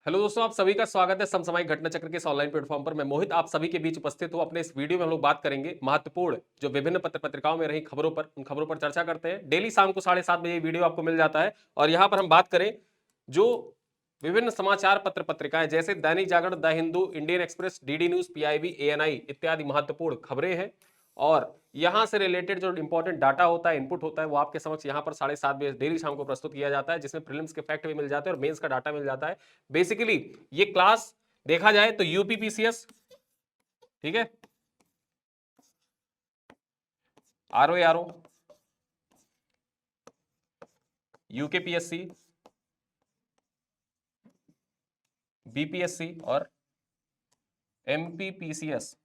Hello दोस्तों, आप सभी का स्वागत है समसामयिक घटना चक्र के इस ऑनलाइन प्लेटफॉर्म पर। मैं मोहित आप सभी के बीच उपस्थित हूं। अपने इस वीडियो में हम लोग बात करेंगे महत्वपूर्ण जो विभिन्न पत्र पत्रिकाओं में रही खबरों पर, उन खबरों पर चर्चा करते हैं। डेली शाम को 7:30 बजे ये वीडियो आपको मिल जाता है और यहाँ पर हम बात करें जो विभिन्न समाचार पत्र पत्रिकाएं जैसे Dainik Jagran, the Hindu, Indian Express, DD News, PIB, ANI इत्यादि महत्वपूर्ण खबरें हैं। और यहां से रिलेटेड जो इंपॉर्टेंट डाटा होता है, इनपुट होता है, वो आपके समक्ष यहाँ पर 7:30 बजे डेली शाम को प्रस्तुत किया जाता है, जिसमें प्रीलिम्स के फैक्ट भी मिल जाते हैं और मेंस का डाटा मिल जाता है। बेसिकली ये क्लास देखा जाए तो यूपीपीसीएस, ठीक है, आरओ, यूकेपीएससी, बीपीएससी और एमपीपीसीएस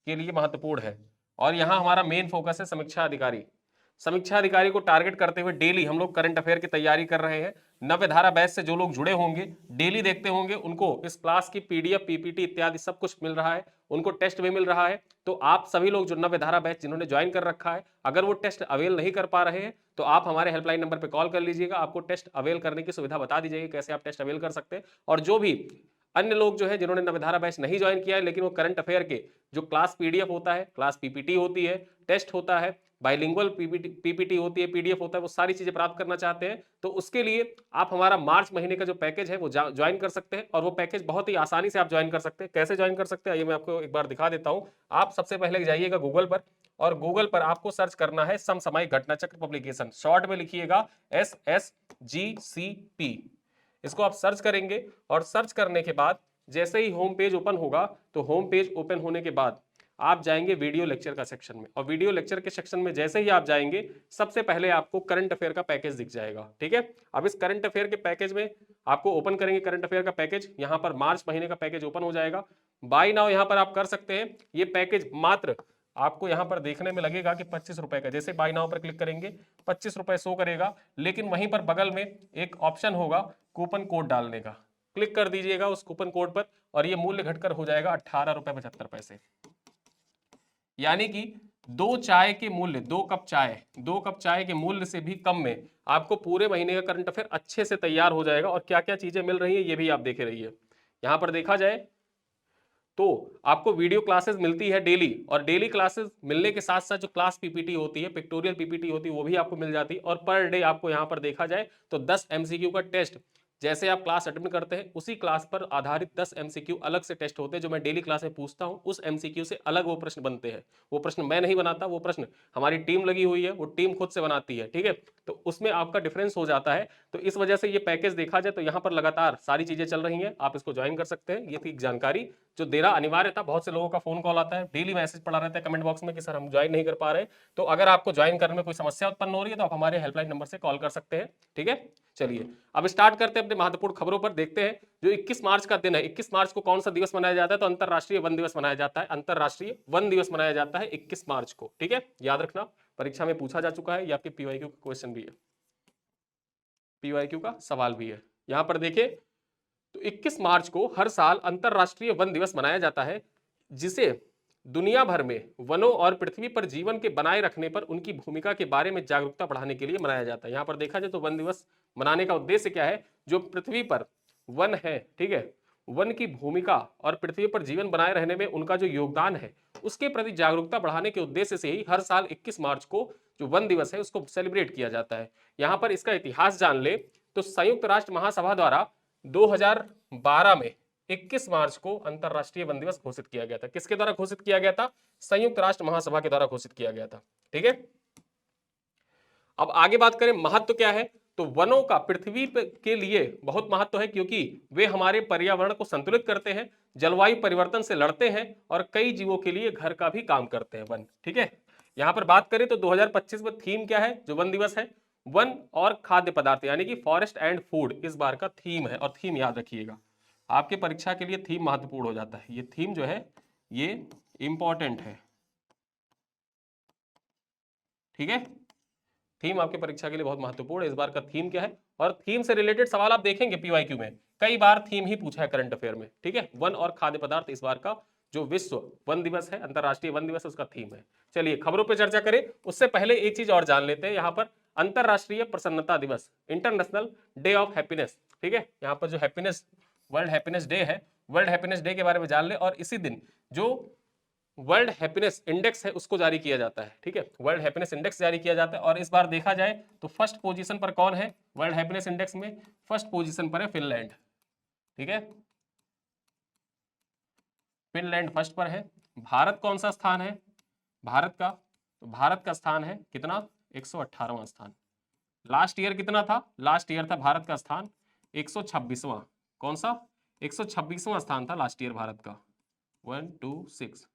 के लिए महत्वपूर्ण है। और यहां हमारा मेन फोकस है समीक्षा अधिकारी। समीक्षा अधिकारी को टारगेट करते हुए डेली हम लोग करंट अफेयर की तैयारी कर रहे हैं। नव्य धारा बैच से जो लोग जुड़े होंगे, डेली देखते होंगे, उनको इस क्लास की पीडीएफ, पीपीटी इत्यादि सब कुछ मिल रहा है, उनको टेस्ट भी मिल रहा है। तो आप सभी लोग जो नव्य धारा बैच जिन्होंने ज्वाइन कर रखा है, अगर वो टेस्ट अवेल नहीं कर पा रहे हैं तो आप हमारे हेल्पलाइन नंबर पर कॉल कर लीजिएगा। आपको टेस्ट अवेल करने की सुविधा बता दी जाएगी, कैसे आप टेस्ट अवेल कर सकते हैं। और जो भी अन्य लोग जो है जिन्होंने नवधारा बैच नहीं ज्वाइन किया है, लेकिन वो करंट अफेयर के जो क्लास पीडीएफ होता है, क्लास पीपीटी होती है, टेस्ट होता है, बाइलिंगुअल पीपीटी होती है, पीडीएफ होता है, वो सारी चीजें प्राप्त करना चाहते हैं, तो उसके लिए आप हमारा मार्च महीने का जो पैकेज है वो ज्वाइन कर सकते हैं। और वो पैकेज बहुत ही आसानी से आप ज्वाइन कर सकते हैं। कैसे ज्वाइन कर सकते हैं, ये मैं आपको एक बार दिखा देता हूं। आप सबसे पहले जाइएगा गूगल पर और गूगल पर आपको सर्च करना है समसामयिक घटना चक्र पब्लिकेशन। शॉर्ट में लिखिएगा SSGCP। इसको आप सर्च करेंगे और सर्च करने के बाद जैसे ही होम पेज ओपन होगा, तो होम पेज ओपन होने के बाद आप जाएंगे वीडियो लेक्चर का सेक्शन में। और वीडियो लेक्चर के सेक्शन में जैसे ही आप जाएंगे, सबसे पहले आपको करंट अफेयर का पैकेज दिख जाएगा। ठीक है, अब इस करंट अफेयर के पैकेज में आपको ओपन करेंगे करंट अफेयर का पैकेज। यहां पर मार्च महीने का पैकेज ओपन हो जाएगा। बाय नाउ यहां पर आप कर सकते हैं। ये पैकेज मात्र आपको यहां पर देखने में लगेगा कि 25 रुपए का। जैसे बाय नाउ पर क्लिक करेंगे 25 रुपए शो करेगा, लेकिन वहीं पर बगल में एक ऑप्शन होगा कूपन कोड डालने का। क्लिक कर दीजिएगा उस कूपन कोड पर और ये मूल्य घटकर हो जाएगा 18 रुपए 75 पैसे। यानी कि दो चाय के मूल्य, दो कप चाय के मूल्य से भी कम में आपको पूरे महीने का करंट अफेयर अच्छे से तैयार हो जाएगा। और क्या क्या चीजें मिल रही है ये भी आप देखे रहिए। यहां पर देखा जाए तो आपको वीडियो क्लासेस मिलती है डेली, और डेली क्लासेस मिलने के साथ साथ जो क्लास पीपीटी होती है, पिक्टोरियल पीपीटी होती है, वो भी आपको मिल जाती है। और पर डे आपको यहां पर देखा जाए तो 10 एमसीक्यू का टेस्ट, जैसे आप क्लास अटेंड करते हैं उसी क्लास पर आधारित 10 एमसीक्यू अलग से टेस्ट होते हैं, जो मैं डेली क्लास में पूछता हूं। उस एमसीक्यू से अलग वो प्रश्न बनते हैं। वो प्रश्न मैं नहीं बनाता, वो प्रश्न हमारी टीम लगी हुई है, वो टीम खुद से बनाती है। ठीक है, तो उसमें आपका डिफरेंस हो जाता है। तो इस वजह से ये पैकेज देखा जाए तो यहाँ पर लगातार सारी चीजें चल रही हैं, आप इसको ज्वाइन कर सकते हैं। ये थी जानकारी जो देना अनिवार्य था। बहुत से लोगों का फोन कॉल आता है, डेली मैसेज पड़ा रहता है कमेंट बॉक्स में कि सर हम ज्वाइन नहीं कर पा रहे। तो अगर आपको ज्वाइन करने में कोई समस्या उत्पन्न हो रही है तो आप हमारे हेल्पलाइन नंबर से कॉल कर सकते हैं। ठीक है, चलिए अब स्टार्ट करते हैं अपने महत्वपूर्ण खबरों पर। देखते हैं जो 21 मार्च का दिन है, 21 मार्च को कौन सा दिवस मनाया जाता है? तो अंतरराष्ट्रीय वन दिवस मनाया जाता है। अंतरराष्ट्रीय वन दिवस मनाया जाता है 21 मार्च को। ठीक है, याद रखना, परीक्षा में पूछा जा चुका है, ये आपके पीवाईक्यू का क्वेश्चन भी है, पीवाईक्यू का सवाल भी है। यहां पर देखिए तो 21 मार्च को हर साल अंतरराष्ट्रीय वन दिवस मनाया जाता है, जिसे दुनिया भर में वनों और पृथ्वी पर जीवन के बनाए रखने पर उनकी भूमिका के बारे में जागरूकता बढ़ाने के लिए मनाया जाता है। यहां पर देखा जाए तो वन दिवस मनाने का उद्देश्य क्या है? जो पृथ्वी पर वन है, ठीक है, वन की भूमिका और पृथ्वी पर जीवन बनाए रहने में उनका जो योगदान है, उसके प्रति जागरूकता बढ़ाने के उद्देश्य से ही हर साल 21 मार्च को जो वन दिवस है उसको सेलिब्रेट किया जाता है। यहां पर इसका इतिहास जान ले तो संयुक्त राष्ट्र महासभा द्वारा 2012 में 21 मार्च को अंतरराष्ट्रीय वन दिवस घोषित किया गया था। किसके द्वारा घोषित किया गया था? संयुक्त राष्ट्र महासभा के द्वारा घोषित किया गया था। ठीक है, अब आगे बात करें महत्व क्या है, तो वनों का पृथ्वी के लिए बहुत महत्व है, क्योंकि वे हमारे पर्यावरण को संतुलित करते हैं, जलवायु परिवर्तन से लड़ते हैं और कई जीवों के लिए घर का भी काम करते हैं वन। ठीक है, यहां पर बात करें तो 2025 में थीम क्या है जो वन दिवस है? वन और खाद्य पदार्थ, यानी कि फॉरेस्ट एंड फूड इस बार का थीम है। और थीम याद रखिएगा, आपके परीक्षा के लिए थीम महत्वपूर्ण हो जाता है। ये थीम जो है ये इंपॉर्टेंट है। ठीक है, थीम आपके परीक्षा के लिए बहुत महत्वपूर्ण है। इस बार का थीम क्या है? और थीम से रिलेटेड सवाल आप देखेंगे पीवाईक्यू में, कई बार थीम ही पूछा है करंट अफेयर में। ठीक है, वन और खाद्य पदार्थ इस बार का जो विश्व वन दिवस है, अंतरराष्ट्रीय वन दिवस है, उसका थीम है। चलिए खबरों पर चर्चा करें उससे पहले एक चीज और जान लेते हैं। यहाँ पर अंतरराष्ट्रीय प्रसन्नता दिवस, इंटरनेशनल डे ऑफ हैप्पीनेस। ठीक है, यहाँ पर जो हैप्पीनेस वर्ल्ड हैप्पीनेस डे है, वर्ल्ड हैप्पीनेस डे के बारे में जान ले। और इसी दिन जो वर्ल्ड हैप्पीनेस इंडेक्स है उसको जारी किया जाता है, ठीक है, वर्ल्ड हैप्पीनेस इंडेक्स जारी किया जाता है। और इस बार देखा जाए तो फर्स्ट पोजीशन पर कौन है वर्ल्ड हैप्पीनेस इंडेक्स में? फर्स्ट पोजीशन पर है फिनलैंड, ठीक है, फिनलैंड फर्स्ट पर है। भारत कौन सा स्थान है भारत का? तो भारत का स्थान है कितना? 118वां स्थान। लास्ट ईयर कितना था? लास्ट ईयर था भारत का स्थान 126वां। कौन सा? 126वां स्थान था लास्ट ईयर भारत का। 1 2 6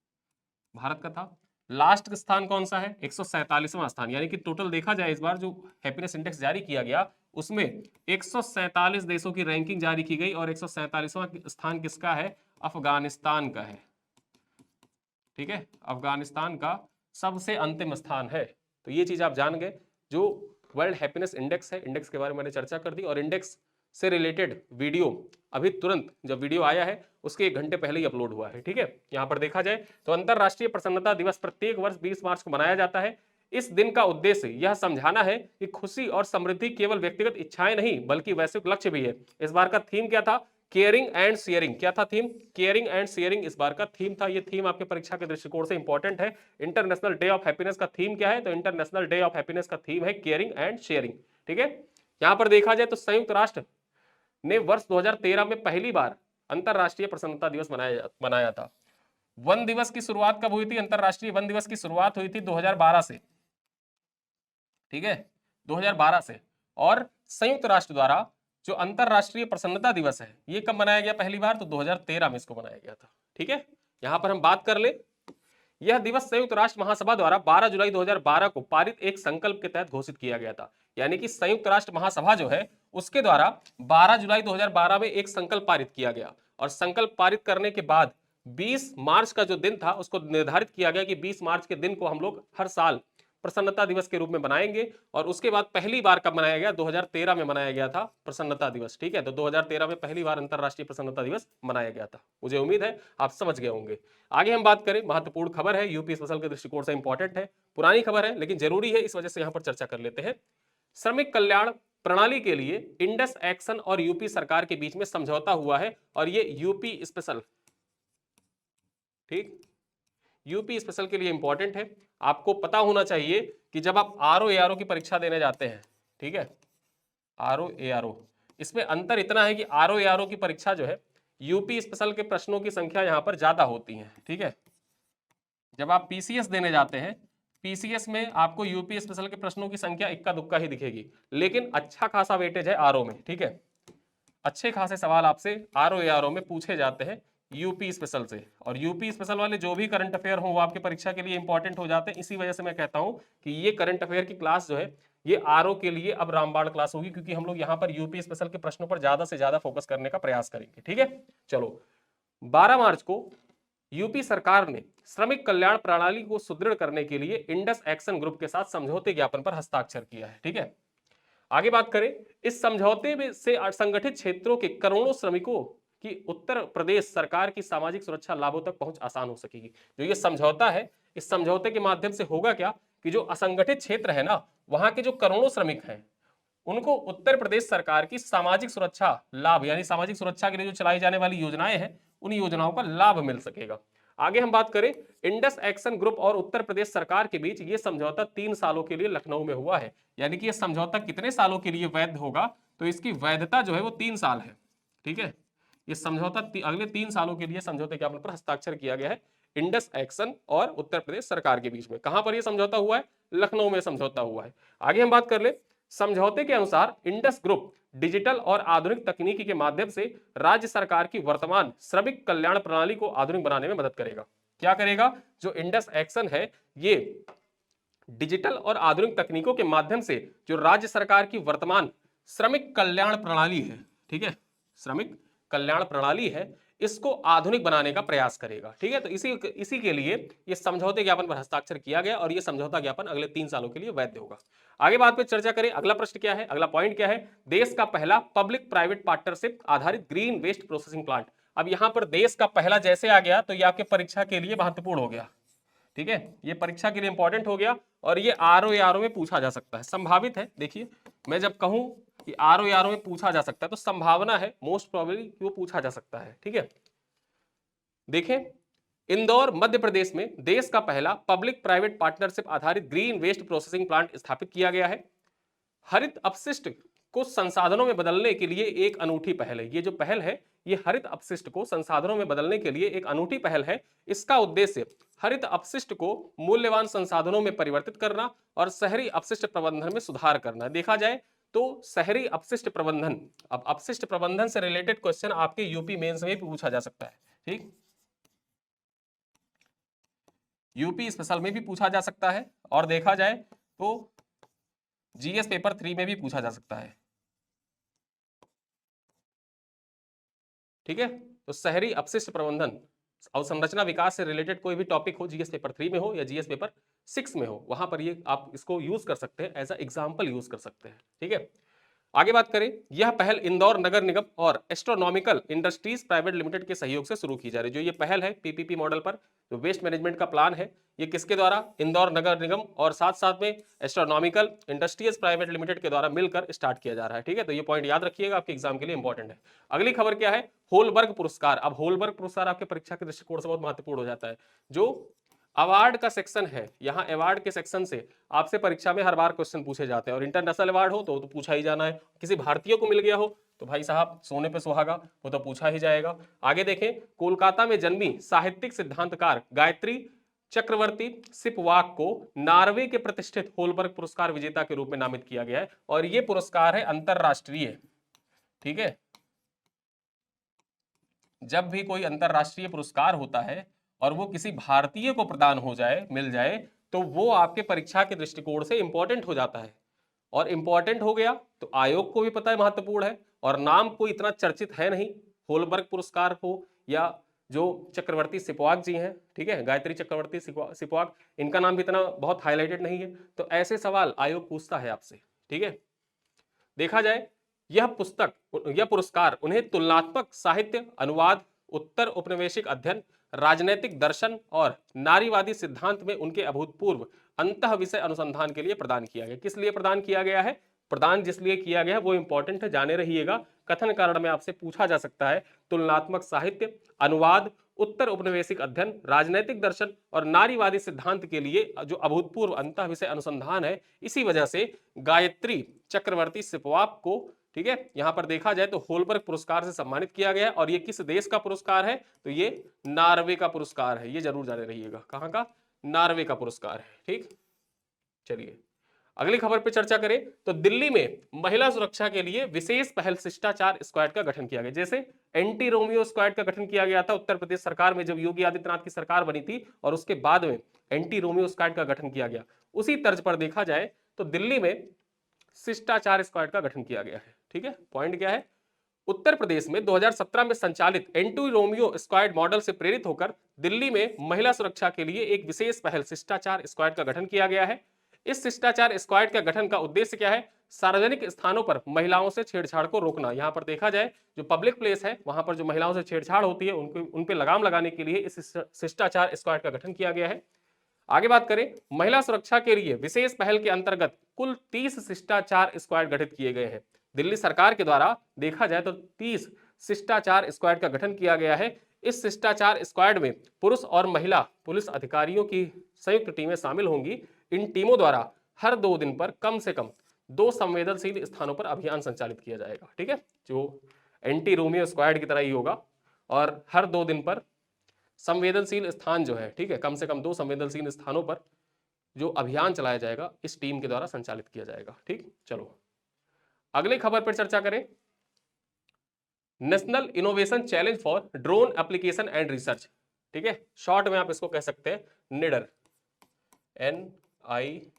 भारत का था। लास्ट स्थान कौन सा है? 147वां स्थान। यानी कि टोटल देखा जाए इस बार जो हैप्पीनेस इंडेक्स जारी किया गया उसमें 147 देशों की रैंकिंग जारी की गई और 147वां स्थान किसका है? अफगानिस्तान का है, ठीक है, अफगानिस्तान का सबसे अंतिम स्थान है। तो ये चीज आप जान गए। जो वर्ल्ड हैप्पीनेस इंडेक्स है, इंडेक्स के बारे में मैंने चर्चा कर दी और इंडेक्स से रिलेटेड वीडियो अभी तुरंत जब वीडियो आया है उसके 1 घंटे पहले ही अपलोड हुआ है, ठीक है। यहाँ पर देखा जाए तो अंतरराष्ट्रीय प्रसन्नता दिवस प्रत्येक वर्ष 20 मार्च को मनाया जाता है। इस दिन का उद्देश्य यह समझाना है कि खुशी और समृद्धि केवल व्यक्तिगत इच्छाएं नहीं बल्कि वैश्विक लक्ष्य भी है। इस बार का थीम क्या था? Caring and sharing. क्या था थीम? केयरिंग एंड शेयरिंग इस बार का थीम था। ये थीम आपके परीक्षा के दृष्टिकोण से इंपॉर्टेंट है। इंटरनेशनल डे ऑफ हैप्पीनेस का थीम क्या है? तो इंटरनेशनल डे ऑफ हैप्पीनेस का थीम है केयरिंग एंड शेयरिंग, ठीक है। यहां पर देखा जाए तो संयुक्त राष्ट्र ने वर्ष 2013 में पहली बार अंतरराष्ट्रीय प्रसन्नता दिवस मनाया था। वन दिवस की शुरुआत कब हुई थी? अंतरराष्ट्रीय वन दिवस की शुरुआत हुई थी 2012 से, ठीक है, 2012 से। और संयुक्त राष्ट्र द्वारा जो अंतरराष्ट्रीय प्रसन्नता दिवस है ये कब मनाया गया पहली बार? तो 2013 में इसको मनाया गया था, ठीक है। यहां पर हम बात कर ले, यह दिवस संयुक्त राष्ट्र महासभा द्वारा 12 जुलाई 2012 को पारित एक संकल्प के तहत घोषित किया गया था। यानी कि संयुक्त राष्ट्र महासभा जो है उसके द्वारा 12 जुलाई 2012 में एक संकल्प पारित किया गया और संकल्प पारित करने के बाद 20 मार्च का जो दिन था उसको निर्धारित किया गया कि 20 मार्च के दिन को हम लोग हर साल प्रसन्नता दिवस के रूप में बनाएंगे। और उसके बाद पहली बार कब मनाया गया? 2013 में मनाया गया था प्रसन्नता दिवस, ठीक है। तो 2013 में पहली बार अंतरराष्ट्रीय प्रसन्नता दिवस मनाया गया था। मुझे उम्मीद है आप समझ गए होंगे। आगे हम बात करें, महत्वपूर्ण खबर है, यूपी स्पेशल के दृष्टिकोण से इंपॉर्टेंट है, पुरानी खबर है लेकिन जरूरी है, इस वजह से यहां पर चर्चा कर लेते हैं। श्रमिक कल्याण प्रणाली के लिए इंडस एक्शन और यूपी सरकार के बीच में समझौता हुआ है और ये यूपी स्पेशल, ठीक, यूपी स्पेशल के लिए इंपॉर्टेंट है। आपको पता होना चाहिए कि जब आप आरओ एआरओ की परीक्षा देने जाते हैं, ठीक है, आरओ एआरओ, इसमें अंतर इतना है कि आरओ एआरओ की परीक्षा जो है यूपी स्पेशल के प्रश्नों की संख्या यहां पर ज्यादा होती है, ठीक है। जब आप पीसीएस देने जाते हैं, पीसीएस में आपको यूपी स्पेशल के प्रश्नों की संख्या इक्का दुक्का ही दिखेगी, लेकिन अच्छा खासा वेटेज है आरओ में, ठीक है। अच्छे खासे सवाल आपसे आरओ एआरओ में पूछे जाते हैं यूपी स्पेशल से। और यूपी स्पेशल वाले जो भी करंट अफेयर हो वो आपके परीक्षा के लिए इंपॉर्टेंट हो जाते हैं। इसी वजह से मैं कहता हूं कि ये करंट अफेयर की क्लास जो है ये आरओ के लिए अब रामबाण क्लास होगी, क्योंकि हम लोग यहाँ पर यूपी स्पेशल के प्रश्नों पर ज्यादा से ज्यादा फोकस करने का प्रयास करेंगे, ठीक है। चलो, 12 मार्च को यूपी सरकार ने श्रमिक कल्याण प्रणाली को सुदृढ़ करने के लिए इंडस एक्शन ग्रुप के साथ समझौते ज्ञापन पर हस्ताक्षर किया है, ठीक है। आगे बात करें, इस समझौते में से असंगठित क्षेत्रों के करोड़ों श्रमिकों की उत्तर प्रदेश सरकार की सामाजिक सुरक्षा लाभों तक पहुंच आसान हो सकेगी। जो ये समझौता है, इस समझौते के माध्यम से होगा क्या कि जो असंगठित क्षेत्र है ना, वहां के जो करोड़ों श्रमिक हैं उनको उत्तर प्रदेश सरकार की सामाजिक सुरक्षा लाभ, यानी सामाजिक सुरक्षा के लिए जो चलाई जाने वाली योजनाएं हैं उन योजनाओं का लाभ मिल सकेगा। आगे हम बात करें, इंडस एक्शन ग्रुप और उत्तर प्रदेश सरकार के बीच ये समझौता 3 सालों के लिए लखनऊ में हुआ है। यानी कि ये समझौता कितने सालों के लिए वैध होगा? तो इसकी वैधता जो है वो 3 साल है, ठीक है। ये समझौता अगले 3 सालों के लिए समझौते ज्ञापन पर हस्ताक्षर किया गया है इंडस एक्शन और उत्तर प्रदेश सरकार के बीच में। कहां पर यह समझौता हुआ है? लखनऊ में समझौता हुआ है। आगे हम बात कर ले, समझौते के अनुसार इंडस ग्रुप डिजिटल और आधुनिक तकनीकी के माध्यम से राज्य सरकार की वर्तमान श्रमिक कल्याण प्रणाली को आधुनिक बनाने में मदद करेगा। क्या करेगा? जो इंडस एक्शन है ये डिजिटल और आधुनिक तकनीकों के माध्यम से जो राज्य सरकार की वर्तमान श्रमिक कल्याण प्रणाली है, ठीक है, श्रमिक कल्याण प्रणाली है, इसको आधुनिक बनाने का प्रयास करेगा, ठीक है। तो इसी के लिए ये समझौते ज्ञापन पर हस्ताक्षर किया गया और ये समझौता ज्ञापन अगले 3 सालों के लिए वैध होगा। आगे बात पे चर्चा करें, अगला प्रश्न क्या है, अगला पॉइंट क्या है? देश का पहला पब्लिक प्राइवेट पार्टनरशिप आधारित ग्रीन वेस्ट प्रोसेसिंग प्लांट। अब यहां पर देश का पहला जैसे आ गया तो ये आपके परीक्षा के लिए महत्वपूर्ण हो गया, ठीक है, ये परीक्षा के लिए इंपॉर्टेंट हो गया और ये आरओ में पूछा जा सकता है, संभावित है। देखिए, मैं जब कहूं कि आरओ में पूछा जा सकता है, तो संभावना है मोस्ट प्रोबेबली कि वो पूछा जा सकता है। ठीक है, देखें, इंदौर मध्य प्रदेश में देश का पहला पब्लिक प्राइवेट पार्टनरशिप आधारित ग्रीन वेस्ट प्रोसेसिंग प्लांट स्थापित किया गया है। हरित अपशिष्ट को संसाधनों में बदलने के लिए एक अनूठी पहल है। ये जो पहल है, ये हरित अपशिष्ट को संसाधनों में बदलने के लिए एक अनूठी पहल है। इसका उद्देश्य हरित अपशिष्ट को मूल्यवान संसाधनों में परिवर्तित करना और शहरी अपशिष्ट प्रबंधन में सुधार करना। देखा जाए तो शहरी अपशिष्ट प्रबंधन, अब अपशिष्ट प्रबंधन से रिलेटेड क्वेश्चन आपके यूपी मेंस में भी पूछा जा सकता है। ठीक, यूपी स्पेशल में भी पूछा जा सकता है, और देखा जाए तो जीएस पेपर 3 में भी पूछा जा सकता है। ठीक है, तो शहरी अपशिष्ट प्रबंधन अवसंरचना विकास से रिलेटेड कोई भी टॉपिक हो, जीएस पेपर 3 में हो या जीएस पेपर 6 में हो, वहां पर ये आप इसको यूज कर सकते हैं, एज अ एग्जाम्पल यूज कर सकते हैं। ठीक है, आगे बात करें, यह पहल इंदौर नगर निगम और एस्ट्रोनॉमिकल इंडस्ट्रीज प्राइवेट लिमिटेड के सहयोग से शुरू की जा रही है। जो ये पहल है पीपीपी मॉडल पर, जो वेस्ट मैनेजमेंट का प्लान है, ये किसके द्वारा, इंदौर नगर निगम और साथ साथ में एस्ट्रोनॉमिकल इंडस्ट्रीज प्राइवेट लिमिटेड के द्वारा मिलकर स्टार्ट किया जा रहा है। ठीक है, तो ये पॉइंट याद रखिएगा, आपके एग्जाम के लिए इंपॉर्टेंट है। अगली खबर क्या है, होलबर्ग पुरस्कार। अब होलबर्ग पुरस्कार आपके परीक्षा के दृष्टिकोण से बहुत महत्वपूर्ण हो जाता है। जो अवार्ड का सेक्शन है, यहाँ अवार्ड के सेक्शन से आपसे परीक्षा में हर बार क्वेश्चन पूछे जाते हैं, और इंटरनेशनल अवार्ड हो तो पूछा ही जाना है। किसी भारतीय को मिल गया हो तो भाई साहब सोने पे सुहागा, वो तो पूछा ही जाएगा। आगे देखें, कोलकाता में जन्मी साहित्यिक सिद्धांतकार गायत्री चक्रवर्ती सिपवाक को नॉर्वे के प्रतिष्ठित होलबर्ग पुरस्कार विजेता के रूप में नामित किया गया है, और ये पुरस्कार है अंतरराष्ट्रीय। ठीक है, जब भी कोई अंतरराष्ट्रीय पुरस्कार होता है और वो किसी भारतीय को प्रदान हो जाए, मिल जाए, तो वो आपके परीक्षा के दृष्टिकोण से इंपॉर्टेंट हो जाता है। और इंपॉर्टेंट हो गया तो आयोग को भी पता है महत्वपूर्ण है, और नाम कोई इतना चर्चित है नहीं, होलबर्ग पुरस्कार हो या जो चक्रवर्ती सिपवाक जी हैं, ठीक है, गायत्री चक्रवर्ती सिपवाक, इनका नाम भी इतना बहुत हाईलाइटेड नहीं है। तो ऐसे सवाल आयोग पूछता है आपसे। ठीक है, देखा जाए यह पुरस्कार उन्हें तुलनात्मक साहित्य, अनुवाद, उत्तर औपनिवेशिक अध्ययन, राजनैतिक दर्शन और नारीवादी सिद्धांत में उनके अभूतपूर्व अंतः विषय अनुसंधान के लिए प्रदान किया गया। किस लिए प्रदान किया गया है, प्रदान जिस लिए किया गया है वो इंपॉर्टेंट है, जाने रहिएगा। कथन कारण में आपसे पूछा जा सकता है, तुलनात्मक साहित्य, अनुवाद, उत्तर औपनिवेशिक अध्ययन, राजनैतिक दर्शन और नारीवादी सिद्धांत के लिए जो अभूतपूर्व अंतः विषय अनुसंधान है, इसी वजह से गायत्री चक्रवर्ती सिपवाक को, ठीक है, यहां पर देखा जाए तो होलबर्ग पुरस्कार से सम्मानित किया गया है। और ये किस देश का पुरस्कार है, तो ये नॉर्वे का पुरस्कार है, ये जरूर जाने रहिएगा, कहां का, नॉर्वे का पुरस्कार है। ठीक, चलिए अगली खबर पे चर्चा करें तो दिल्ली में महिला सुरक्षा के लिए विशेष पहल शिष्टाचार स्क्वाड का गठन किया गया। जैसे एंटी रोमियो स्क्वाड का गठन किया गया था उत्तर प्रदेश सरकार में जब योगी आदित्यनाथ की सरकार बनी थी, और उसके बाद में एंटी रोमियो स्क्वाड का गठन किया गया, उसी तर्ज पर देखा जाए तो दिल्ली में शिष्टाचार स्क्वाड का गठन किया गया है। ठीक है, पॉइंट क्या है, उत्तर प्रदेश में 2017 में संचालित एंटी रोमियो स्क्वाड मॉडल से प्रेरित होकर दिल्ली में महिला सुरक्षा के लिए एक विशेष पहल शिष्टाचार स्क्वाड का गठन किया गया है। इस शिष्टाचार स्क्वाड का गठन का उद्देश्य क्या है, सार्वजनिक स्थानों पर महिलाओं से छेड़छाड़ को रोकना। यहां पर देखा जाए जो पब्लिक प्लेस है वहां पर जो महिलाओं से छेड़छाड़ होती है उन पे लगाम लगाने के लिए इस शिष्टाचार स्क्वाड का गठन किया गया है। आगे बात करें, महिला सुरक्षा के लिए विशेष पहल के अंतर्गत कुल 30 शिष्टाचार स्क्वाड गठित किए गए हैं। दिल्ली सरकार के द्वारा देखा जाए तो 30 शिष्टाचार स्क्वाड का गठन किया गया है। इस शिष्टाचार स्क्वाड में पुरुष और महिला पुलिस अधिकारियों की संयुक्त टीमें शामिल होंगी। इन टीमों द्वारा हर 2 दिन पर कम से कम 2 संवेदनशील स्थानों पर अभियान संचालित किया जाएगा। ठीक है, जो एंटी रोमियो स्क्वाड की तरह ही होगा, और हर 2 दिन पर संवेदनशील स्थान जो है, ठीक है, कम से कम 2 संवेदनशील स्थानों पर जो अभियान चलाया जाएगा इस टीम के द्वारा संचालित किया जाएगा। ठीक, चलो अगली खबर पर चर्चा करें, national innovation challenge for drone application and research. ठीक है, शॉर्ट में आप इसको कह सकते हैं निडर, NIDAR,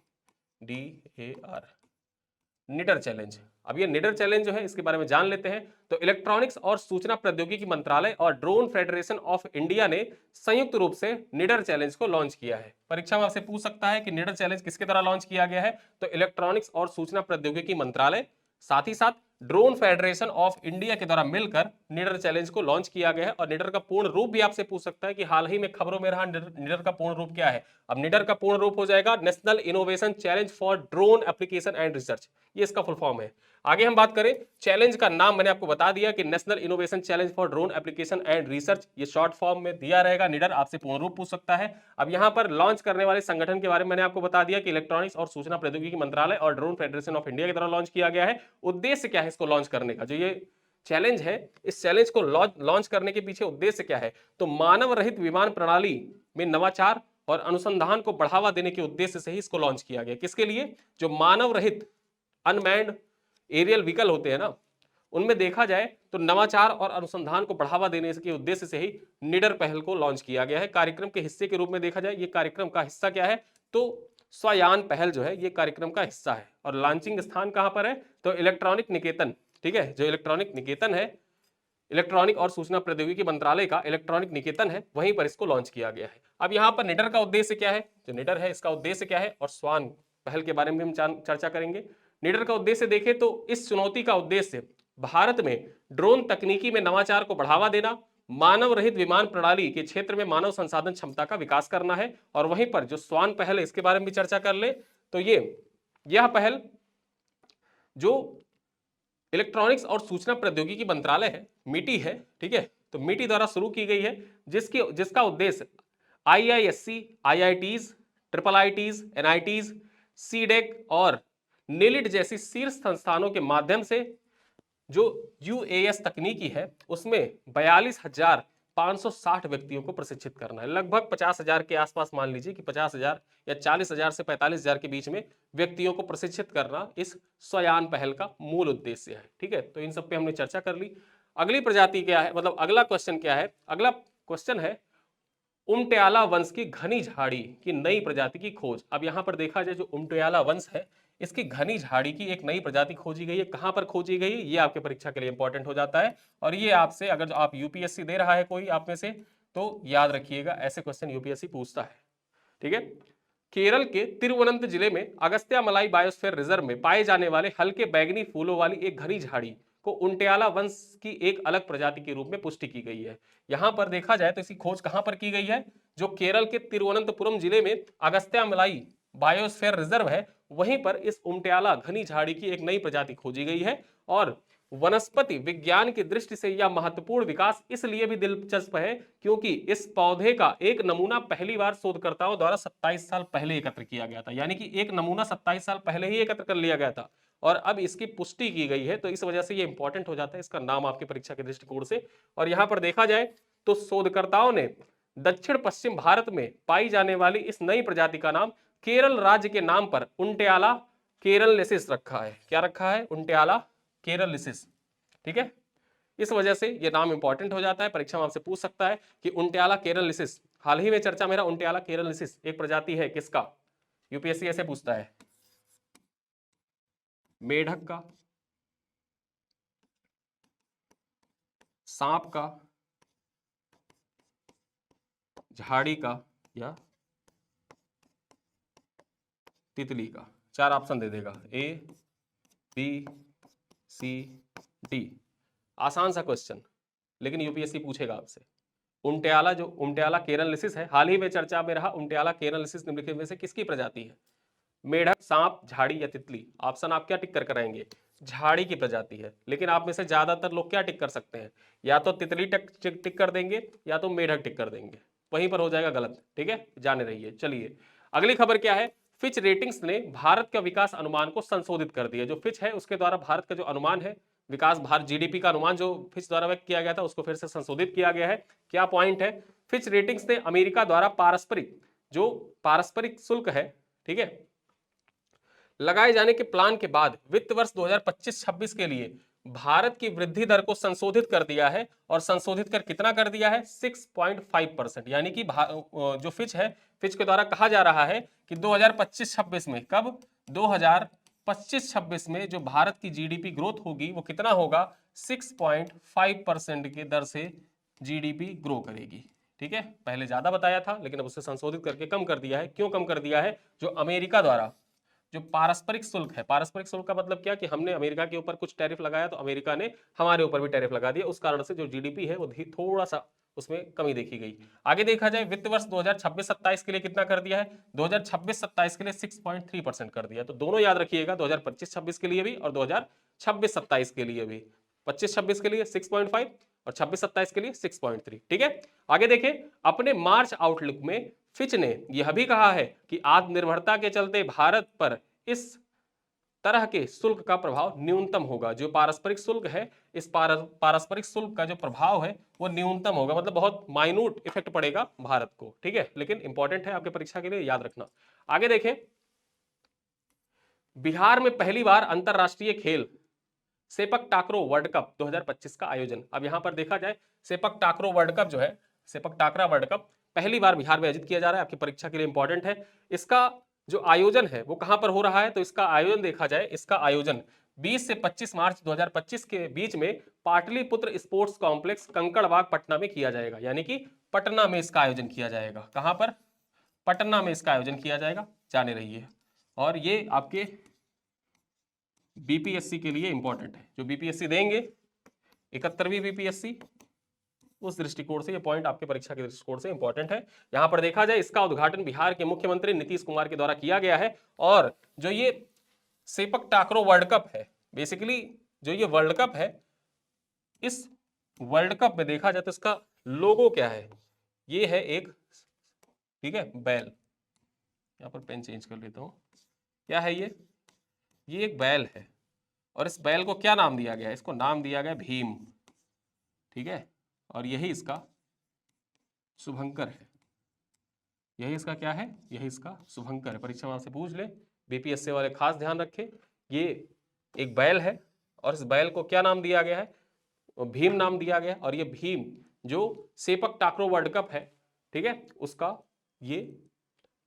निडर चैलेंज। अब ये निडर चैलेंज जो है इसके बारे में जान लेते हैं। तो इलेक्ट्रॉनिक्स और सूचना प्रौद्योगिकी मंत्रालय और ड्रोन फेडरेशन ऑफ इंडिया ने संयुक्त रूप से निडर चैलेंज को लॉन्च किया है। परीक्षा में आपसे पूछ सकता है कि निडर चैलेंज किसके द्वारा लॉन्च किया गया है, तो इलेक्ट्रॉनिक्स और सूचना प्रौद्योगिकी मंत्रालय, साथ ही साथ ड्रोन फेडरेशन ऑफ इंडिया के द्वारा मिलकर निडर चैलेंज को लॉन्च किया गया है। और निडर का पूर्ण रूप भी आपसे पूछ सकता है कि हाल ही में खबरों में रहा निडर का पूर्ण रूप क्या है। अब निडर का पूर्ण रूप हो जाएगा national innovation challenge for drone application and research, ये इसका फुल फॉर्म है। आगे हम बात करें, चैलेंज का नाम मैंने आपको बता दिया कि national innovation challenge for drone application and research, ये शॉर्ट फॉर्म में दिया रहेगा। निडर आपसे पूर्ण रूप पूछ सकता है। अब यहां पर लॉन्च करने वाले संगठन के बारे में मैंने आपको बता दिया कि इलेक्ट्रॉनिक्स और सूचना प्रौद्योगिकी मंत्रालय और ड्रोन फेडरेशन ऑफ इंडिया के द्वारा लॉन्च किया गया है। उद्देश्य क्या है इसको लॉन्च करने का, जो ये चैलेंज है, इस चैलेंज को लॉन्च करने के पीछे उद्देश्य क्या है, तो मानव रहित विमान प्रणाली में नवाचार और अनुसंधान को बढ़ावा देने के उद्देश्य से ही इसको लॉन्च किया गया। किसके लिए, जो मानव रहित अनमैन्ड एरियल व्हीकल होते हैं ना, उनमें देखा जाए तो नवाचार और अनुसंधान को बढ़ावा देने के उद्देश्य से ही निडर पहल को लॉन्च किया गया है। कार्यक्रम के हिस्से के रूप में देखा जाए, ये कार्यक्रम का हिस्सा क्या है, तो स्वयान पहल जो है ये कार्यक्रम का हिस्सा है। और लॉन्चिंग स्थान कहां पर है, तो इलेक्ट्रॉनिक निकेतन, ठीक है, जो इलेक्ट्रॉनिक निकेतन है, इलेक्ट्रॉनिक और सूचना प्रौद्योगिकी मंत्रालय का इलेक्ट्रॉनिक निकेतन है, वहीं पर इसको लॉन्च किया गया है। अब यहां पर निडर का उद्देश्य क्या है, जो निडर है इसका उद्देश्य क्या है, और स्वान पहल के बारे में हम चर्चा करेंगे। निडर का उद्देश्य देखें तो इस चुनौती का उद्देश्य भारत में ड्रोन तकनीकी में नवाचार को बढ़ावा देना, मानव रहित विमान प्रणाली के क्षेत्र में मानव संसाधन क्षमता का विकास करना है। और वहीं पर जो स्वान पहल है इसके बारे में भी चर्चा कर ले, तो यह पहल जो इलेक्ट्रॉनिक्स और सूचना प्रौद्योगिकी मंत्रालय है, मीटी है, ठीक है, तो मीटी द्वारा शुरू की गई है, जिसका उद्देश्य IISc, IITs, triple ITs, NITs, CDAC और नेलिट जैसी शीर्ष संस्थानों के माध्यम से जो यूएएस तकनीकी है उसमें 42,560 व्यक्तियों को प्रशिक्षित करना है। लगभग 50,000 के आसपास मान लीजिए कि 50,000 या 40,000 से 45,000 के बीच में व्यक्तियों को प्रशिक्षित करना इस स्वयान पहल का मूल उद्देश्य है। ठीक है, तो इन सब पे हमने चर्चा कर ली। अगली प्रजाति क्या है, मतलब अगला क्वेश्चन क्या है, अगला क्वेश्चन है उमट्याला वंश की घनी झाड़ी की नई प्रजाति की खोज। अब यहां पर देखा जाए, जो उमट्याला वंश है इसकी घनी झाड़ी की एक नई प्रजाति खोजी गई है। कहां पर खोजी गई है, ये आपके परीक्षा के लिए इंपॉर्टेंट हो जाता है। और ये आपसे, अगर आप यूपीएससी दे रहा है कोई आप में से, तो याद रखिएगा ऐसे क्वेश्चन यूपीएससी पूछता है। ठीक है, केरल के तिरुवनंत जिले में अगस्त्यामलाई बायोस्फीयर रिजर्व में पाए जाने वाले हल्के बैगनी फूलों वाली एक घनी झाड़ी को उमट्याला वंश की एक अलग प्रजाति के रूप में पुष्टि की गई है। यहां पर देखा जाए तो इसकी खोज कहां पर की गई है, जो केरल के तिरुवनंतपुरम जिले में अगस्त्यामलाई बायोस्फीयर रिजर्व है, वहीं पर इस उमट्याला घनी झाड़ी की एक नई प्रजाति खोजी गई है। और वनस्पति विज्ञान की दृष्टि से यह महत्वपूर्ण विकास इसलिए भी दिलचस्प है क्योंकि इस पौधे का एक नमूना पहली बार शोधकर्ताओं द्वारा 27 साल पहले एकत्र किया गया था। यानी कि एक नमूना 27 साल पहले ही एकत्र कर लिया गया था और अब इसकी पुष्टि की गई है, तो इस वजह से ये इंपॉर्टेंट हो जाता है इसका नाम आपकी परीक्षा के दृष्टिकोण से। और यहां पर देखा जाए तो शोधकर्ताओं ने दक्षिण पश्चिम भारत में पाई जाने वाली इस नई प्रजाति का नाम केरल राज्य के नाम पर उमट्याला केरलेसिस रखा है। क्या रखा है, उमट्याला केरलेसिस। ठीक है, इस वजह से ये नाम इंपॉर्टेंट हो जाता है, परीक्षा में आपसे पूछ सकता है कि उमट्याला केरलेसिस, हाल ही में चर्चा मेरा उमट्याला केरलेसिस एक प्रजाति है किसका, यूपीएससी ऐसे पूछता है, मेढक का, सांप का, झाड़ी का या तितली का। 4 ऑप्शन दे देगा, ए बी सी डी। आसान सा क्वेश्चन, लेकिन यूपीएससी पूछेगा आपसे। उमट्याला, जो उमट्याला केरलेसिस है, हाल ही में चर्चा में रहा उमट्याला केरलेसिस निम्नलिखित में से किसकी प्रजाति है, मेढक, सांप, झाड़ी या तितली। ऑप्शन आप क्या टिक कर कराएंगे, झाड़ी की प्रजाति है। लेकिन आप में से ज्यादातर लोग क्या टिक कर सकते हैं, या तो तितली टिक कर देंगे या तो मेढक टिक कर देंगे, वहीं पर हो जाएगा गलत। ठीक है, जाने रहिए। चलिए अगली खबर क्या है, फिच रेटिंग्स ने भारत का विकास अनुमान को संशोधित कर दिया। जो फिच है उसके द्वारा भारत का जो अनुमान है विकास, भारत जीडीपी का अनुमान जो फिच द्वारा व्यक्त किया गया था उसको फिर से संशोधित किया गया है। क्या पॉइंट है, फिच रेटिंग्स ने अमेरिका द्वारा पारस्परिक शुल्क है, ठीक है, लगाए जाने के प्लान के बाद वित्त वर्ष 2025-26 के लिए भारत की वृद्धि दर को संशोधित कर दिया है। और संशोधित कर कितना कर दिया है, 6.5%। यानी कि जो फिच है, फिच के द्वारा कहा जा रहा है कि 2025-26 में, कब, 2025-26 में जो भारत की जीडीपी ग्रोथ होगी वो कितना होगा, 6.5% की दर से जीडीपी ग्रो करेगी। ठीक है, पहले ज्यादा बताया था लेकिन अब उसे संशोधित करके कम कर दिया है। क्यों कम कर दिया है, जो अमेरिका द्वारा जो पारस्परिक शुल्क है, पारस्परिक शुल्क का मतलब क्या कि हमने अमेरिका के ऊपर कुछ टैरिफ लगाया तो अमेरिका ने हमारे ऊपर भी टैरिफ लगा दिया, उस कारण से जो जीडीपी है वो थोड़ा सा उसमें कमी देखी गई। आगे देखा जाए वित्त वर्ष 2026-27 के लिए कितना कर दिया है, 2026-27 के लिए 6.3% कर दिया। तो दोनों याद रखिएगा, 2025-26 के लिए भी और 2026-27 के लिए भी। 25-26 के लिए 6.5 और 26-27 के लिए 6.3। ठीक है, आगे देखें, अपने मार्च आउटलुक में फिच ने यह भी कहा है कि आत्मनिर्भरता के चलते भारत पर इस तरह के शुल्क का प्रभाव न्यूनतम होगा। जो पारस्परिक शुल्क है, इस पारस्परिक शुल्क का जो प्रभाव है वो न्यूनतम होगा, मतलब बहुत माइन्यूट इफेक्ट पड़ेगा भारत को। ठीक है, लेकिन इंपॉर्टेंट है आपके परीक्षा के लिए, याद रखना। आगे देखें, बिहार में पहली बार अंतरराष्ट्रीय खेल सेपक टाकरो वर्ल्ड कप 2025 का आयोजन। अब यहां पर देखा जाए, सेपक टाकरो वर्ल्ड कप जो है, सेपक टाकरा वर्ल्ड कप पहली बार बिहार में आयोजित किया जा रहा है, आपकी परीक्षा के लिए इंपॉर्टेंट है। इसका जो आयोजन है वो कहां पर हो रहा है, तो इसका आयोजन देखा जाए, इसका आयोजन 20 से 25 मार्च 2025 के बीच में पाटलिपुत्र स्पोर्ट्स कॉम्प्लेक्स कंकड़बाग पटना में किया जाएगा। यानी कि पटना में इसका आयोजन किया जाएगा। कहां पर, पटना में इसका आयोजन किया जाएगा, जाने रहिए। और ये आपके बीपीएससी के लिए इंपॉर्टेंट है, जो बीपीएससी देंगे 71वीं बीपीएससी, उस दृष्टिकोण से ये पॉइंट आपके परीक्षा के दृष्टिकोण से इंपॉर्टेंट है। यहां पर देखा जाए, इसका उद्घाटन बिहार के मुख्यमंत्री नीतीश कुमार के द्वारा किया गया है। और जो ये सेपक टाकरो वर्ल्ड कप है, बेसिकली जो ये वर्ल्ड कप है, इस वर्ल्ड कप में देखा जाए तो इसका लोगो क्या है, ये है एक, ठीक है, बैल। यहां पर पेन चेंज कर लेता हूं, क्या है ये एक बैल है। और इस बैल को क्या नाम दिया गया है, इसको नाम दिया गया भीम। ठीक है, और यही इसका शुभंकर है, यही इसका क्या है, यही इसका शुभंकर है। परीक्षा में आपसे पूछ ले, बीपीएससी वाले खास ध्यान रखें, ये एक बैल है और इस बैल को क्या नाम दिया गया है, भीम नाम दिया गया है। और ये भीम जो सेपक टाकरो वर्ल्ड कप है, ठीक है, उसका ये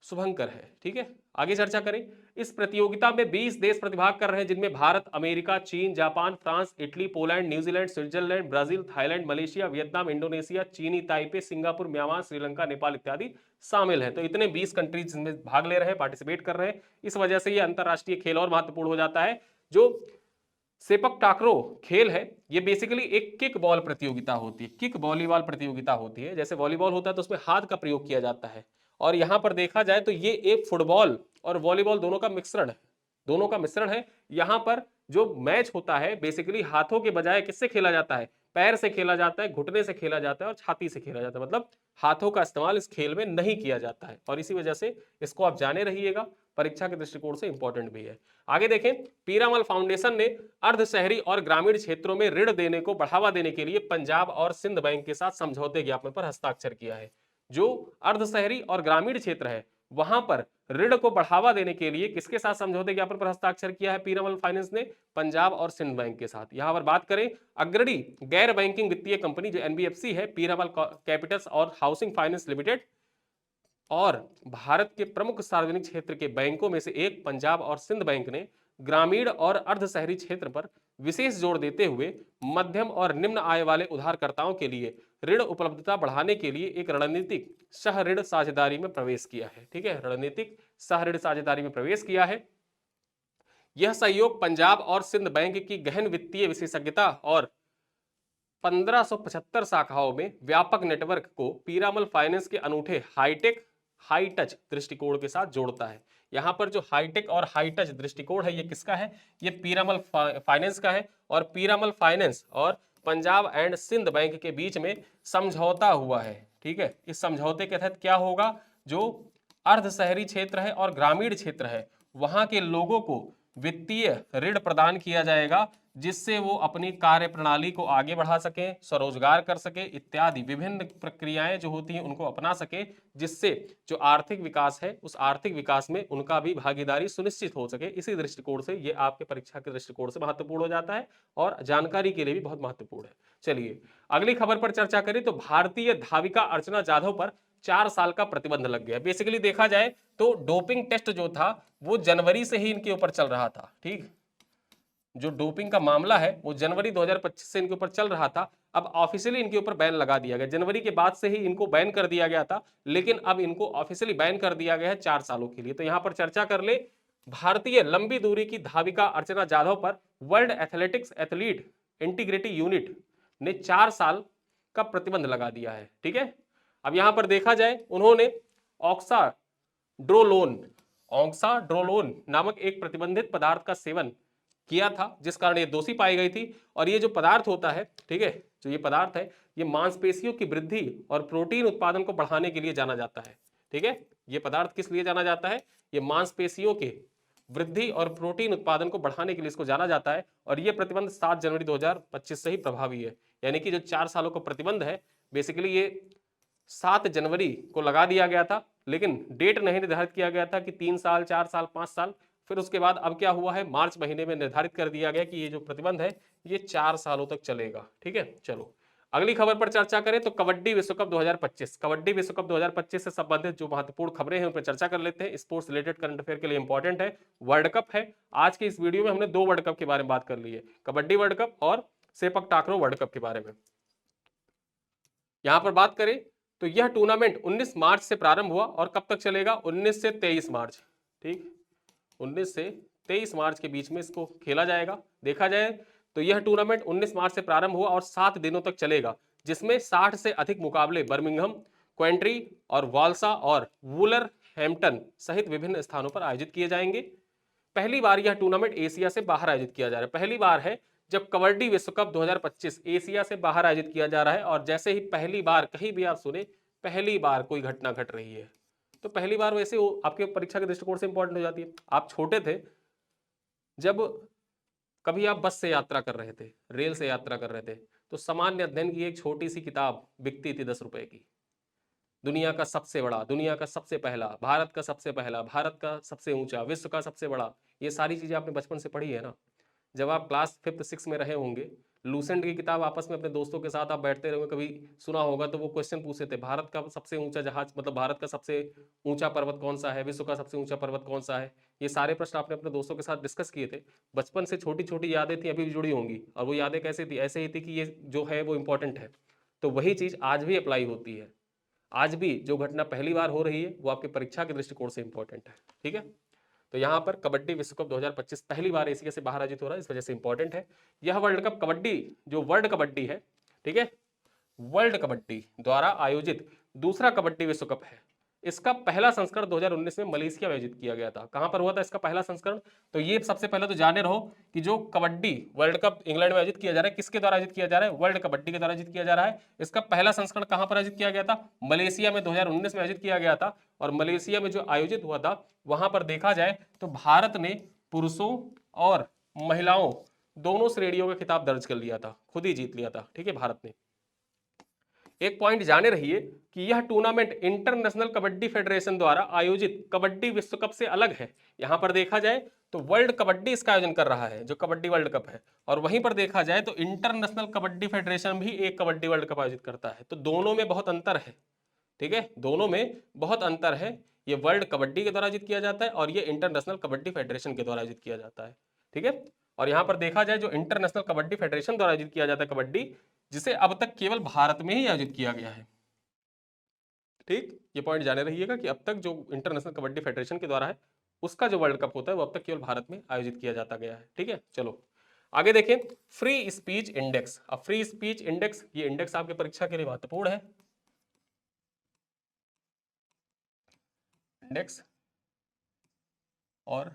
शुभंकर है। ठीक है, आगे चर्चा करें। इस प्रतियोगिता में 20 देश प्रतिभाग कर रहे हैं, जिनमें भारत, अमेरिका, चीन, Japan, France, Italy, Poland, New Zealand, Switzerland, Brazil, Thailand, Malaysia, Vietnam, Indonesia, चीनी Taipei, Singapore, Myanmar, Sri Lanka, Nepal इत्यादि शामिल है। तो इतने 20 कंट्रीज जिसमें भाग ले रहे हैं, पार्टिसिपेट कर रहे हैं। इस वजह से ये अंतरराष्ट्रीय खेल और महत्वपूर्ण हो जाता है। जो सेपक टाकरो खेल है, ये बेसिकली एक किक बॉल प्रतियोगिता होती है, किक वॉलीबॉल प्रतियोगिता होती है। जैसे वॉलीबॉल होता है तो उसमें हाथ का प्रयोग किया जाता है, और यहां पर देखा जाए तो ये एक फुटबॉल और वॉलीबॉल दोनों का मिश्रण है, दोनों का मिश्रण है। यहां पर जो मैच होता है बेसिकली हाथों के बजाय किससे खेला जाता है, पैर से खेला जाता है, घुटने से खेला जाता है और छाती से खेला जाता है। मतलब हाथों का इस्तेमाल इस खेल में नहीं किया जाता है, और इसी वजह से इसको आप जाने रहिएगा, परीक्षा के दृष्टिकोण से इंपॉर्टेंट भी है। आगे देखें, पीरामल फाउंडेशन ने अर्ध शहरी और ग्रामीण क्षेत्रों में ऋण देने को बढ़ावा देने के लिए पंजाब और सिंध बैंक के साथ समझौते ज्ञापन पर हस्ताक्षर किया है। जो अर्ध शहरी और ग्रामीण क्षेत्र है, वहां पर ऋण को बढ़ावा देने के लिए किसके साथ समझौते ज्ञापन पर हस्ताक्षर किया है पीरामल फाइनेंस ने, पंजाब और सिंध बैंक के साथ। यहां पर बात करें, अग्रणी गैर बैंकिंग वित्तीय कंपनी जो एनबीएफसी है, पीरामल कैपिटल्स और हाउसिंग फाइनेंस लिमिटेड, और भारत के प्रमुख सार्वजनिक क्षेत्र के बैंकों में से एक पंजाब और सिंध बैंक ने ग्रामीण और अर्ध शहरी क्षेत्र पर विशेष जोर देते हुए मध्यम और निम्न आय वाले उधारकर्ताओं के लिए ऋण उपलब्धता बढ़ाने के लिए एक रणनीतिक सह ऋण साझेदारी में प्रवेश किया है। ठीक है, रणनीतिक सह ऋण साझेदारी में प्रवेश किया है। यह सहयोग पंजाब और सिंध बैंक की गहन वित्तीय विशेषज्ञता और 1575 शाखाओं में व्यापक नेटवर्क को पीरामल फाइनेंस के अनूठे हाईटेक हाई टच दृष्टिकोण के साथ जोड़ता है। यहां पर जो हाईटेक और हाई टच दृष्टिकोण है, ये किसका है, ये पीरामल फाइनेंस का है। और पीरामल फाइनेंस और पंजाब एंड सिंध बैंक के बीच में समझौता हुआ है। ठीक है, इस समझौते के तहत क्या होगा, जो अर्ध शहरी क्षेत्र है और ग्रामीण क्षेत्र है, वहां के लोगों को वित्तीय ऋण प्रदान किया जाएगा, जिससे वो अपनी कार्य प्रणाली को आगे बढ़ा सके, स्वरोजगार कर सके, इत्यादि विभिन्न प्रक्रियाएं जो होती हैं उनको अपना सके, जिससे जो आर्थिक विकास है उस आर्थिक विकास में उनका भी भागीदारी सुनिश्चित हो सके। इसी दृष्टिकोण से ये आपके परीक्षा के दृष्टिकोण से महत्वपूर्ण हो जाता है और जानकारी के लिए भी बहुत महत्वपूर्ण है। चलिए अगली खबर पर चर्चा करें तो भारतीय धाविका अर्चना जाधव पर 4 साल का प्रतिबंध लग गया। बेसिकली देखा जाए तो डोपिंग टेस्ट जो था वो जनवरी से ही इनके ऊपर चल रहा था। ठीक, जो डोपिंग का मामला है वो जनवरी 2025 से इनके ऊपर चल रहा था। अब ऑफिशियली इनके ऊपर बैन लगा दिया गया, जनवरी के बाद से ही इनको बैन कर दिया गया था, लेकिन अब इनको ऑफिशियली बैन कर दिया गया है 4 सालों के लिए। तो यहां पर चर्चा कर ले, भारतीय लंबी दूरी की धाविका अर्चना जाधव पर world athletics athlete integrity unit ने 4 साल का प्रतिबंध लगा दिया है। ठीक है, अब यहां पर देखा जाए उन्होंने ऑक्साड्रोलोन नामक एक प्रतिबंधित पदार्थ का सेवन किया था, जिस कारण ये दोषी पाई गई थी। और ये जो पदार्थ होता है, ठीक है, जो ये पदार्थ है, ये मांसपेशियों की वृद्धि और प्रोटीन उत्पादन को बढ़ाने के लिए जाना जाता है। ठीक है, ये पदार्थ किस लिए जाना जाता है? ये मांसपेशियों के वृद्धि और प्रोटीन उत्पादन को बढ़ाने के लिए इसको जाना जाता है। और ये प्रतिबंध 7 जनवरी 2025 से ही प्रभावी है। यानी कि जो 4 सालों का प्रतिबंध है, बेसिकली ये 7 जनवरी को लगा दिया गया था, लेकिन डेट नहीं निर्धारित किया गया था कि 3 साल, 4 साल, 5 साल। फिर उसके बाद अब क्या हुआ है, मार्च महीने में निर्धारित कर दिया गया कि ये जो प्रतिबंध है ये 4 सालों तक चलेगा। ठीक है, चलो अगली खबर पर चर्चा करें तो कबड्डी विश्व कप 2025। कबड्डी विश्व कप 2025 से संबंधित जो महत्वपूर्ण खबरें हैं उन पर चर्चा कर लेते हैं। स्पोर्ट्स रिलेटेड करंट अफेयर के लिए इंपॉर्टेंट है। वर्ल्ड कप है। आज के इस वीडियो में हमने 2 वर्ल्ड कप के बारे में बात कर ली है, कबड्डी वर्ल्ड कप और सेपक टाकरो वर्ल्ड कप के बारे में। यहां पर बात करें तो यह टूर्नामेंट 19 मार्च से प्रारंभ हुआ और कब तक चलेगा? 19 से 23 मार्च। ठीक, 19 से 23 मार्च के बीच में इसको खेला जाएगा। देखा जाए तो यह टूर्नामेंट 19 मार्च से प्रारंभ हुआ और 7 दिनों तक चलेगा, जिसमें 60 से अधिक मुकाबले बर्मिंघम, क्वेंट्री और वालसा और वुलरहैम्पटन सहित विभिन्न स्थानों पर आयोजित किए जाएंगे। पहली बार यह टूर्नामेंट एशिया से बाहर आयोजित किया जा रहा है। पहली बार है जब कबड्डी विश्व कप 2025 एशिया से बाहर आयोजित किया जा रहा है। और जैसे ही पहली बार, कहीं भी आप सुने पहली बार कोई घटना घट रही है, तो पहली बार वैसे आपके परीक्षा के दृष्टिकोण से इंपॉर्टेंट हो जाती है। आप छोटे थे जब कभी आप बस से यात्रा कर रहे थे, रेल से यात्रा कर रहे थे, तो सामान्य अध्ययन की एक छोटी सी किताब बिकती थी 10 रुपए की। दुनिया का सबसे बड़ा, दुनिया का सबसे पहला, भारत का सबसे पहला, भारत का सबसे ऊंचा, विश्व का सबसे बड़ा, ये सारी चीजें आपने बचपन से पढ़ी है ना। जब आप क्लास 5th 6 में रहे होंगे, लूसेंट की किताब आपस में अपने दोस्तों के साथ आप बैठते रहोगे, कभी सुना होगा, तो वो क्वेश्चन पूछते थे भारत का सबसे ऊंचा जहाज, मतलब भारत का सबसे ऊंचा पर्वत कौन सा है, विश्व का सबसे ऊंचा पर्वत कौन सा है। ये सारे प्रश्न आपने अपने दोस्तों के साथ डिस्कस किए थे। बचपन से छोटी छोटी यादें थी, अभी भी जुड़ी होंगी। और वो यादें कैसे थी? ऐसे ही थी कि ये जो है वो इंपॉर्टेंट है। तो वही चीज आज भी अप्लाई होती है। आज भी जो घटना पहली बार हो रही है वो आपकी परीक्षा के दृष्टिकोण से इंपॉर्टेंट है। ठीक है, तो यहाँ पर कबड्डी विश्व कप 2025 पहली बार एशिया से बाहर आयोजित हो रहा है, इस वजह से इंपॉर्टेंट है। यह वर्ल्ड कप कबड्डी, जो वर्ल्ड कबड्डी है, ठीक है, वर्ल्ड कबड्डी द्वारा आयोजित दूसरा कबड्डी विश्व कप है। इसका पहला संस्करण 2019 में मलेशिया में आयोजित किया गया था। कहां पर हुआ था इसका पहला संस्करण? तो ये सबसे पहले तो जाने रहो कि जो कबड्डी वर्ल्ड कप इंग्लैंड में आयोजित किया जा रहा है, किसके द्वारा आयोजित किया जा रहा है? वर्ल्ड कबड्डी के द्वारा आयोजित किया जा रहा है। इसका पहला संस्करण कहां पर आयोजित किया गया था? मलेशिया में 2019 में आयोजित किया गया था। और मलेशिया में जो आयोजित हुआ था, वहां पर देखा जाए तो भारत ने पुरुषों और महिलाओं दोनों श्रेणियों का खिताब दर्ज कर लिया था, खुद ही जीत लिया था। ठीक है, भारत ने। एक पॉइंट जाने रहिए कि यह टूर्नामेंट इंटरनेशनल कबड्डी फेडरेशन द्वारा आयोजित कबड्डी विश्व कप से अलग है। यहां पर देखा जाए तो वर्ल्ड कबड्डी इसका आयोजन कर रहा है, जो कबड्डी वर्ल्ड कप है। और वहीं पर देखा जाए तो इंटरनेशनल कबड्डी फेडरेशन भी एक कबड्डी वर्ल्ड कप आयोजित करता है। तो दोनों में बहुत अंतर है। ठीक है, दोनों में बहुत अंतर है। ये वर्ल्ड कबड्डी के द्वारा आयोजित किया जाता है और ये इंटरनेशनल कबड्डी फेडरेशन के द्वारा आयोजित किया जाता है। ठीक है, और यहां पर देखा जाए जो इंटरनेशनल कबड्डी फेडरेशन द्वारा आयोजित किया जाता है कबड्डी, जिसे अब तक केवल भारत में ही आयोजित किया गया है। ठीक, ये पॉइंट जाने रहिएगा कि अब तक जो इंटरनेशनल कबड्डी फेडरेशन के द्वारा है, उसका जो वर्ल्ड कप होता है वो अब तक केवल भारत में आयोजित किया जाता गया है। ठीक है, चलो आगे देखें। Free speech index. अब फ्री स्पीच इंडेक्स, ये इंडेक्स आपके परीक्षा के लिए महत्वपूर्ण है। इंडेक्स और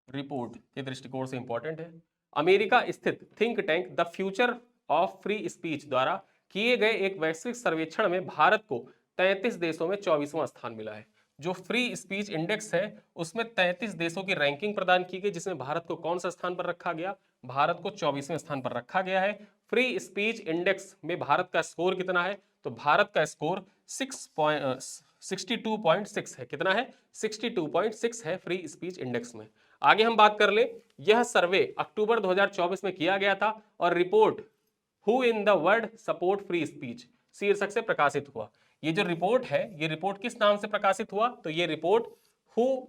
रिपोर्ट के दृष्टिकोण से इंपॉर्टेंट है। अमेरिका स्थित think tank the future of free speech द्वारा किए गए एक वैश्विक सर्वेक्षण में भारत को 33 देशों में 24वां स्थान मिला है। जो फ्री स्पीच इंडेक्स है उसमें 33 देशों की रैंकिंग प्रदान की गई, जिसमें भारत को कौन सा स्थान पर रखा गया? भारत को 24वें स्थान पर रखा गया है। फ्री स्पीच इंडेक्स में भारत का स्कोर कितना है? तो भारत का स्कोर 62.6 है। कितना है? 62.6 है फ्री स्पीच इंडेक्स में। आगे हम बात कर ले, यह सर्वे अक्टूबर 2024 में किया गया था और report who in the world support free speech शीर्षक से प्रकाशित हुआ। ये जो रिपोर्ट है, ये रिपोर्ट किस नाम से प्रकाशित हुआ? तो ये report who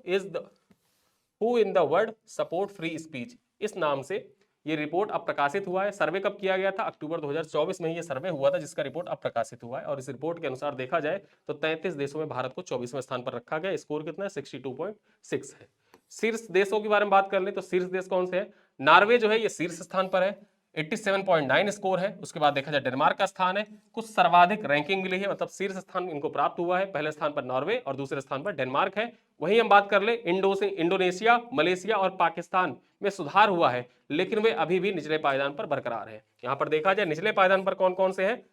in the world support free speech, इस नाम से ये रिपोर्ट अब प्रकाशित हुआ है। सर्वे कब किया गया था? अक्टूबर 2024 में ही ये सर्वे हुआ था, जिसका रिपोर्ट अब प्रकाशित हुआ है। और इस रिपोर्ट के अनुसार देखा जाए तो 33 देशों में भारत को 24वें स्थान पर रखा गया। स्कोर कितना है? 62.6 है। शीर्ष देशों के बारे में बात कर ले तो शीर्ष देश कौन से है? नॉर्वे जो है ये शीर्ष स्थान पर है, 87.9 स्कोर है। उसके बाद देखा जाए डेनमार्क का स्थान है, कुछ सर्वाधिक रैंकिंग मिली है, मतलब शीर्ष स्थान इनको प्राप्त हुआ है। पहले स्थान पर नॉर्वे और दूसरे स्थान पर डेनमार्क है। वहीं हम बात कर ले इंडोनेशिया, मलेशिया और पाकिस्तान में सुधार हुआ है, लेकिन वे अभी भी निचले पायदान पर बरकरार है। यहां पर देखा जाए निचले पायदान पर कौन कौन से हैं?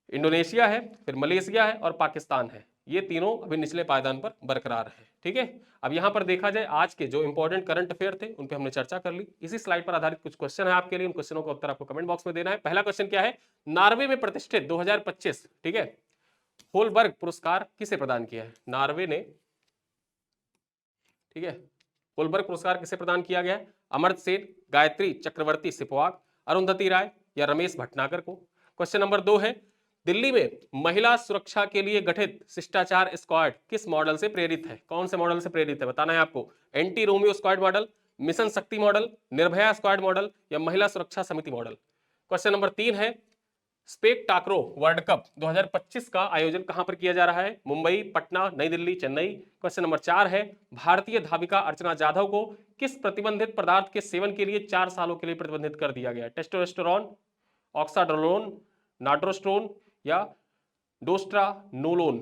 इंडोनेशिया है, फिर मलेशिया है और पाकिस्तान है। ये तीनों अभी निचले पायदान पर बरकरार है। ठीक है, अब यहां पर देखा जाए आज के जो इंपॉर्टेंट करंट अफेयर थे उन पे हमने चर्चा कर ली। इसी स्लाइड पर आधारित कुछ क्वेश्चन है आपके लिए, उन क्वेश्चनों का उत्तर आपको कमेंट बॉक्स में देना है। पहला क्वेश्चन क्या है? नॉर्वे में प्रतिष्ठित 2025, ठीक है, होलबर्ग पुरस्कार किसे प्रदान किया है? नॉर्वे ने, ठीक है, होलबर्ग पुरस्कार किसे प्रदान किया गया है? अमर्त्य सेन, गायत्री चक्रवर्ती सिपवाग, अरुंधति राय या रमेश भटनागर को। क्वेश्चन नंबर 2 है, दिल्ली में महिला सुरक्षा के लिए गठित शिष्टाचार स्क्वाड किस मॉडल से प्रेरित है? कौन से मॉडल से प्रेरित है बताना है आपको। Anti Romeo squad model, mission शक्ति मॉडल, निर्भया स्क्वाड मॉडल या महिला सुरक्षा समिति मॉडल। क्वेश्चन नंबर 3 है, स्पेक टाक्रो वर्ल्ड कप 2025 का आयोजन कहां पर किया जा रहा है? मुंबई, पटना, नई दिल्ली, चेन्नई। क्वेश्चन नंबर 4 है, भारतीय धाविका अर्चना जाधव को किस प्रतिबंधित पदार्थ के सेवन के लिए 4 सालों के लिए प्रतिबंधित कर दिया गया? टेस्टोस्टेरोन, ऑक्साड्रोलोन, नाट्रोस्टोन या डोस्ट्रानोलोन।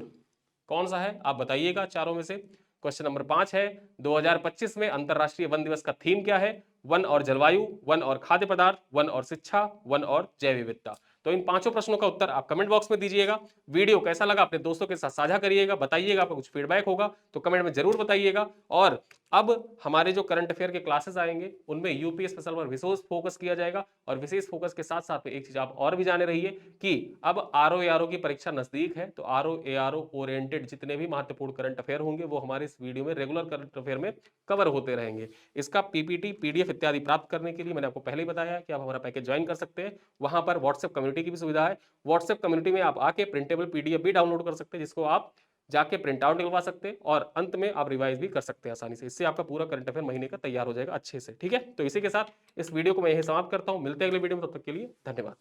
कौन सा है आप बताइएगा चारों में से। क्वेश्चन नंबर 5 है, 2025 में अंतरराष्ट्रीय वन दिवस का थीम क्या है? वन और जलवायु, वन और खाद्य पदार्थ, वन और शिक्षा, वन और जैव विविधता। तो इन 5 प्रश्नों का उत्तर आप कमेंट बॉक्स में दीजिएगा। वीडियो कैसा लगा अपने दोस्तों के साथ साझा करिएगा, बताइएगा। आपका कुछ फीडबैक होगा तो कमेंट में जरूर बताइएगा। और अब हमारे जो करंट अफेयर के क्लासेस आएंगे उनमें यूपी स्पेशल पर विशेष फोकस किया जाएगा। और विशेष फोकस के साथ साथ एक चीज आप और भी जाने रहिए कि अब आरओ एआरओ की परीक्षा नजदीक है, तो आरओ एआरओ ओरिएंटेड जितने भी महत्वपूर्ण करंट अफेयर होंगे वो हमारे इस वीडियो में रेगुलर करंट अफेयर में कवर होते रहेंगे। इसका पीपीटी, पीडीएफ इत्यादि प्राप्त करने के लिए मैंने आपको पहले ही बताया है कि आप हमारा पैकेज ज्वाइन कर सकते हैं। वहां पर व्हाट्सएप कम्युनिटी की भी सुविधा है। व्हाट्सएप कम्युनिटी में आप आके प्रिंटेबल पीडीएफ भी डाउनलोड कर सकते हैं, जिसको आप जाके प्रिंट आउट निकलवा सकते हैं और अंत में आप रिवाइज भी कर सकते हैं आसानी से। इससे आपका पूरा करंट अफेयर महीने का तैयार हो जाएगा अच्छे से। ठीक है, तो इसी के साथ इस वीडियो को मैं यही समाप्त करता हूं। मिलते हैं अगले वीडियो में, तब तक के लिए धन्यवाद।